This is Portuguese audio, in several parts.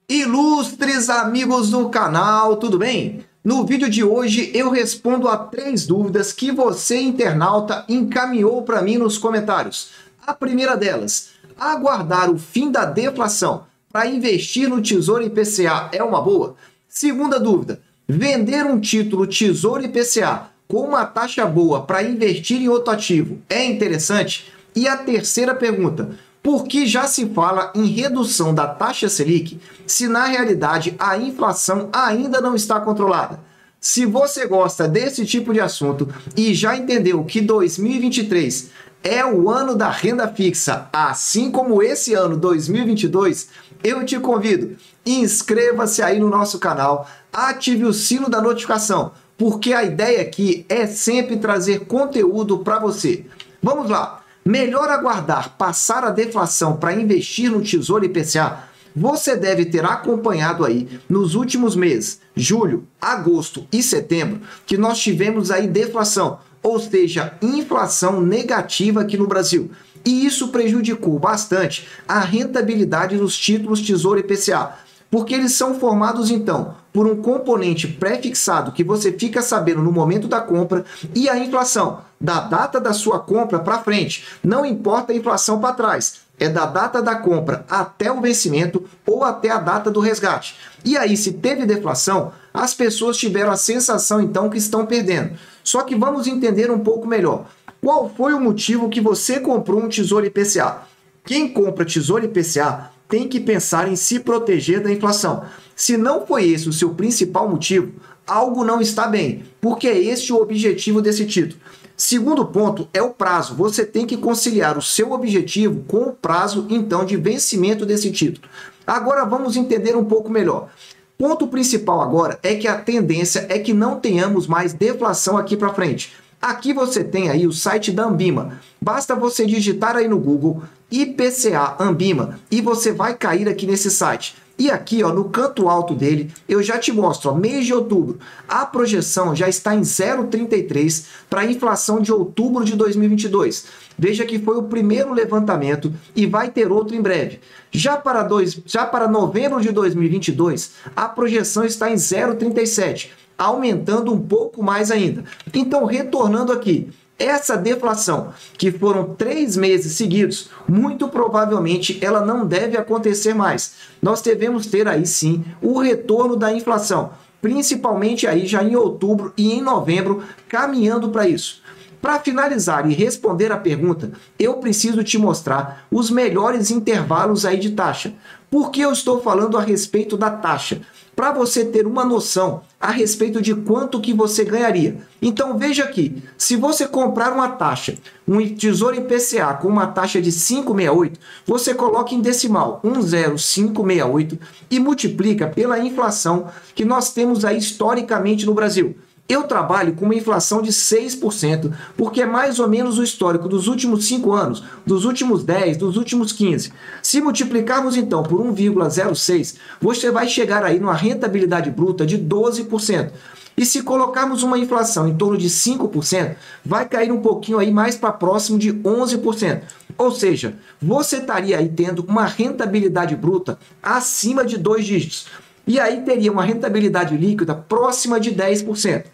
Ilustres amigos do canal, tudo bem? No vídeo de hoje eu respondo a 3 dúvidas que você, internauta, encaminhou para mim nos comentários. A primeira delas, aguardar o fim da deflação para investir no Tesouro IPCA é uma boa? Segunda dúvida, vender um título Tesouro IPCA com uma taxa boa para investir em outro ativo é interessante? E a terceira pergunta, por que já se fala em redução da taxa Selic, se na realidade a inflação ainda não está controlada? Se você gosta desse tipo de assunto e já entendeu que 2023 é o ano da renda fixa, assim como esse ano 2022, eu te convido, inscreva-se aí no nosso canal, ative o sino da notificação, porque a ideia aqui é sempre trazer conteúdo para você. Vamos lá! Melhor aguardar passar a deflação para investir no Tesouro IPCA? Você deve ter acompanhado aí nos últimos meses, julho, agosto e setembro, que nós tivemos aí deflação, ou seja, inflação negativa aqui no Brasil. E isso prejudicou bastante a rentabilidade dos títulos Tesouro IPCA, porque eles são formados então por um componente pré-fixado que você fica sabendo no momento da compra e a inflação da data da sua compra para frente. Não importa a inflação para trás, é da data da compra até o vencimento ou até a data do resgate. E aí, se teve deflação, as pessoas tiveram a sensação então que estão perdendo. Só que vamos entender um pouco melhor. Qual foi o motivo que você comprou um Tesouro IPCA? Quem compra Tesouro IPCA tem que pensar em se proteger da inflação. Se não foi esse o seu principal motivo, algo não está bem, porque é este o objetivo desse título. Segundo ponto é o prazo. Você tem que conciliar o seu objetivo com o prazo, então, de vencimento desse título. Agora vamos entender um pouco melhor. Ponto principal agora é que a tendência é que não tenhamos mais deflação aqui para frente. Aqui você tem aí o site da Anbima. Basta você digitar aí no Google IPCA Anbima e você vai cair aqui nesse site. E aqui, ó, no canto alto dele, eu já te mostro, ó, mês de outubro, a projeção já está em 0,33 para a inflação de outubro de 2022. Veja que foi o primeiro levantamento e vai ter outro em breve. Já para novembro de 2022, a projeção está em 0,37, aumentando um pouco mais ainda. Então, retornando aqui, essa deflação, que foram 3 meses seguidos, muito provavelmente ela não deve acontecer mais. Nós devemos ter aí sim o retorno da inflação, principalmente aí já em outubro e em novembro, caminhando para isso. Para finalizar e responder a pergunta, eu preciso te mostrar os melhores intervalos aí de taxa. Por que eu estou falando a respeito da taxa? Para você ter uma noção a respeito de quanto que você ganharia. Então veja aqui, se você comprar uma taxa, um Tesouro IPCA com uma taxa de 5,68, você coloca em decimal 1,0568 e multiplica pela inflação que nós temos aí historicamente no Brasil. Eu trabalho com uma inflação de 6%, porque é mais ou menos o histórico dos últimos 5 anos, dos últimos 10, dos últimos 15. Se multiplicarmos então por 1,06, você vai chegar aí numa rentabilidade bruta de 12%. E se colocarmos uma inflação em torno de 5%, vai cair um pouquinho aí mais para próximo de 11%. Ou seja, você estaria aí tendo uma rentabilidade bruta acima de 2 dígitos. E aí teria uma rentabilidade líquida próxima de 10%.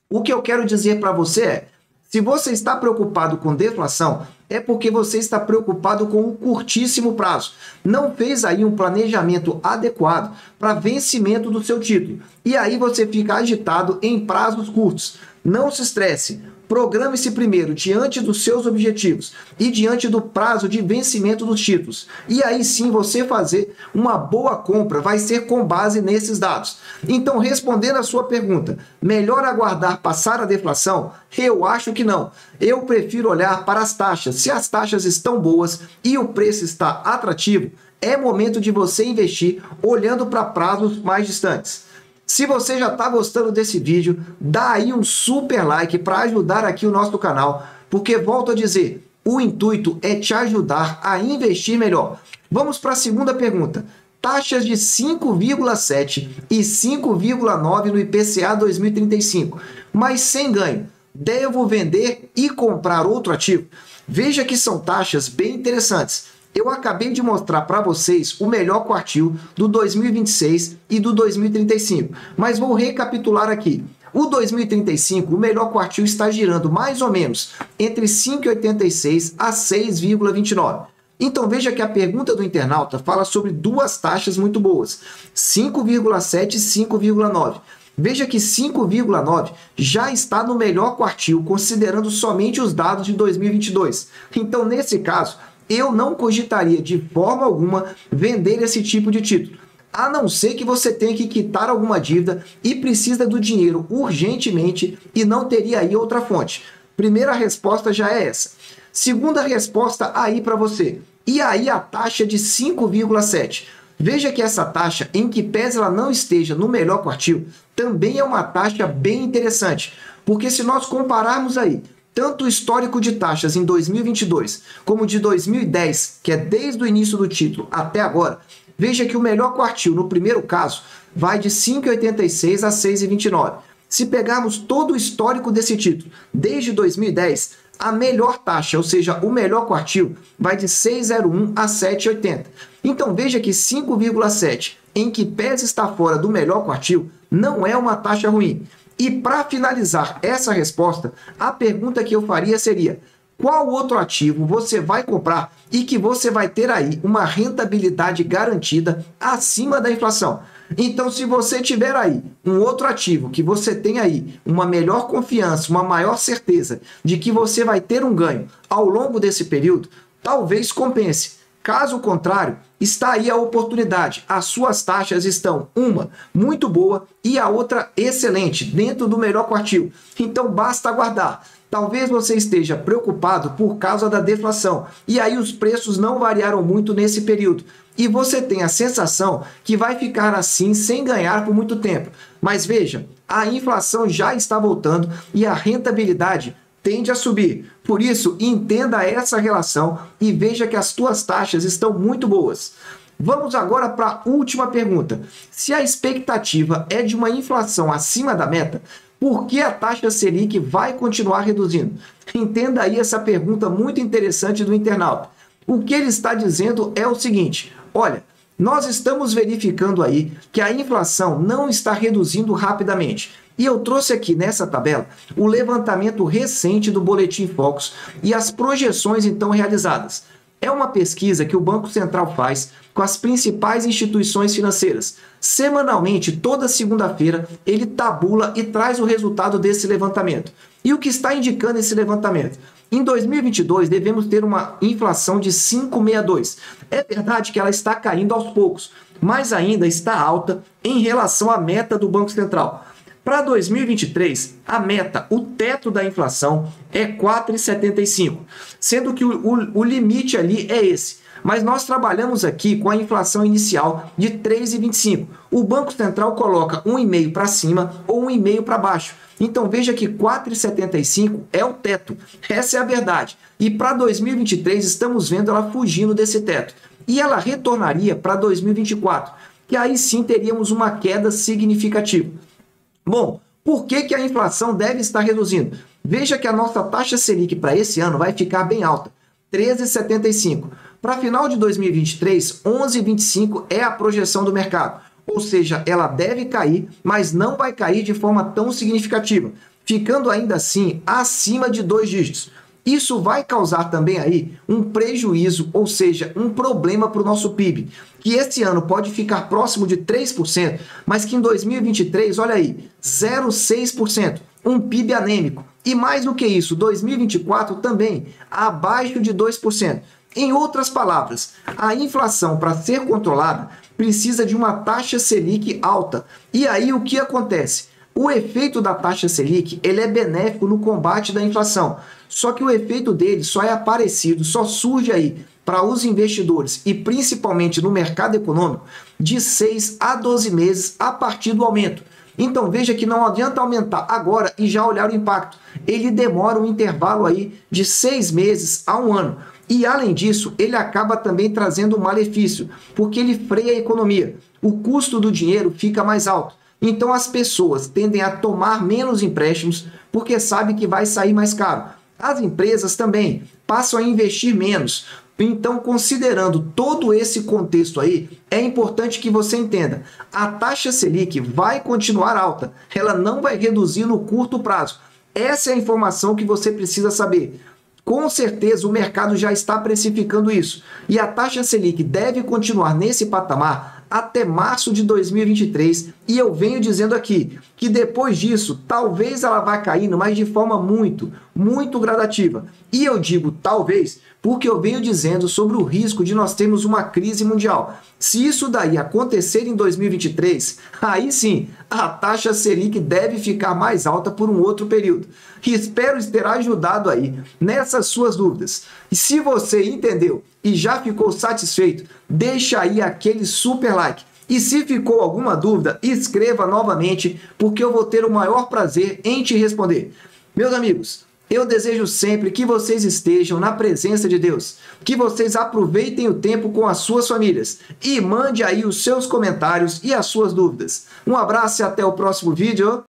O que eu quero dizer para você é, se você está preocupado com deflação, é porque você está preocupado com o curtíssimo prazo. Não fez aí um planejamento adequado para vencimento do seu título. E aí você fica agitado em prazos curtos. Não se estresse. Programe-se primeiro diante dos seus objetivos e diante do prazo de vencimento dos títulos. E aí sim você fazer uma boa compra vai ser com base nesses dados. Então, respondendo a sua pergunta, melhor aguardar passar a deflação? Eu acho que não. Eu prefiro olhar para as taxas. Se as taxas estão boas e o preço está atrativo, é momento de você investir olhando para prazos mais distantes. Se você já está gostando desse vídeo, dá aí um super like para ajudar aqui o nosso canal, porque volto a dizer, o intuito é te ajudar a investir melhor. Vamos para a segunda pergunta. Taxas de 5,7 e 5,9 no IPCA 2035, mas sem ganho. Devo vender e comprar outro ativo? Veja que são taxas bem interessantes. Eu acabei de mostrar para vocês o melhor quartil do 2026 e do 2035, mas vou recapitular aqui. O 2035, o melhor quartil está girando mais ou menos entre 5,86 a 6,29. Então veja que a pergunta do internauta fala sobre duas taxas muito boas, 5,7 e 5,9. Veja que 5,9 já está no melhor quartil, considerando somente os dados de 2022. Então, nesse caso, eu não cogitaria de forma alguma vender esse tipo de título, a não ser que você tenha que quitar alguma dívida e precisa do dinheiro urgentemente e não teria aí outra fonte. Primeira resposta já é essa. Segunda resposta aí para você. E aí a taxa de 5,7. Veja que essa taxa, em que pese ela não esteja no melhor quartil, também é uma taxa bem interessante, porque se nós compararmos aí tanto o histórico de taxas em 2022 como de 2010, que é desde o início do título até agora, veja que o melhor quartil no primeiro caso vai de 5,86 a 6,29. Se pegarmos todo o histórico desse título desde 2010, a melhor taxa, ou seja, o melhor quartil, vai de 6,01 a 7,80. Então veja que 5,7, em que pese estar fora do melhor quartil, não é uma taxa ruim. E para finalizar essa resposta, a pergunta que eu faria seria: qual outro ativo você vai comprar e que você vai ter aí uma rentabilidade garantida acima da inflação? Então, se você tiver aí um outro ativo que você tem aí uma melhor confiança, uma maior certeza de que você vai ter um ganho ao longo desse período, talvez compense. Caso contrário, está aí a oportunidade. As suas taxas estão, uma, muito boa e a outra excelente, dentro do melhor quartil. Então, basta aguardar. Talvez você esteja preocupado por causa da deflação e aí os preços não variaram muito nesse período. E você tem a sensação que vai ficar assim sem ganhar por muito tempo. Mas veja, a inflação já está voltando e a rentabilidade tende a subir. Por isso, entenda essa relação e veja que as tuas taxas estão muito boas. Vamos agora para a última pergunta. Se a expectativa é de uma inflação acima da meta, por que a taxa Selic vai continuar reduzindo? Entenda aí essa pergunta muito interessante do internauta. O que ele está dizendo é o seguinte: olha, nós estamos verificando aí que a inflação não está reduzindo rapidamente. E eu trouxe aqui nessa tabela o levantamento recente do Boletim Focus e as projeções então realizadas. É uma pesquisa que o Banco Central faz com as principais instituições financeiras. Semanalmente, toda segunda-feira, ele tabula e traz o resultado desse levantamento. E o que está indicando esse levantamento? Em 2022, devemos ter uma inflação de 5,62. É verdade que ela está caindo aos poucos, mas ainda está alta em relação à meta do Banco Central. Para 2023, a meta, o teto da inflação é 4,75, sendo que o limite ali é esse. Mas nós trabalhamos aqui com a inflação inicial de 3,25. O Banco Central coloca 1,5 para cima ou 1,5 para baixo. Então veja que 4,75 é o teto. Essa é a verdade. E para 2023 estamos vendo ela fugindo desse teto. E ela retornaria para 2024, que aí sim teríamos uma queda significativa. Bom, por que a inflação deve estar reduzindo? Veja que a nossa taxa Selic para esse ano vai ficar bem alta, 13,75. Para final de 2023, 11,25 é a projeção do mercado. Ou seja, ela deve cair, mas não vai cair de forma tão significativa, ficando ainda assim acima de 2 dígitos. Isso vai causar também aí um prejuízo, ou seja, um problema para o nosso PIB, que esse ano pode ficar próximo de 3%, mas que em 2023, olha aí, 0,6%, um PIB anêmico. E mais do que isso, 2024 também abaixo de 2%. Em outras palavras, a inflação, para ser controlada, precisa de uma taxa Selic alta. E aí o que acontece? O efeito da taxa Selic ele é benéfico no combate da inflação. Só que o efeito dele só é aparecido, só surge aí para os investidores e principalmente no mercado econômico de 6 a 12 meses a partir do aumento. Então veja que não adianta aumentar agora e já olhar o impacto. Ele demora um intervalo aí de 6 meses a 1 ano. E além disso, ele acaba também trazendo um malefício, porque ele freia a economia. O custo do dinheiro fica mais alto. Então as pessoas tendem a tomar menos empréstimos porque sabem que vai sair mais caro. As empresas também passam a investir menos, Então, considerando todo esse contexto aí, é importante que você entenda, a taxa Selic vai continuar alta, ela não vai reduzir no curto prazo. Essa é a informação que você precisa saber. Com certeza o mercado já está precificando isso, e a taxa Selic deve continuar nesse patamar até março de 2023, e eu venho dizendo aqui que depois disso, talvez ela vá caindo, mas de forma muito gradativa. E eu digo talvez porque eu venho dizendo sobre o risco de nós termos uma crise mundial. Se isso daí acontecer em 2023, aí sim, a taxa Selic deve ficar mais alta por um outro período. E espero ter ajudado aí nessas suas dúvidas. E se você entendeu e já ficou satisfeito, deixa aí aquele super like. E se ficou alguma dúvida, escreva novamente, porque eu vou ter o maior prazer em te responder. Meus amigos, eu desejo sempre que vocês estejam na presença de Deus, que vocês aproveitem o tempo com as suas famílias e mande aí os seus comentários e as suas dúvidas. Um abraço e até o próximo vídeo.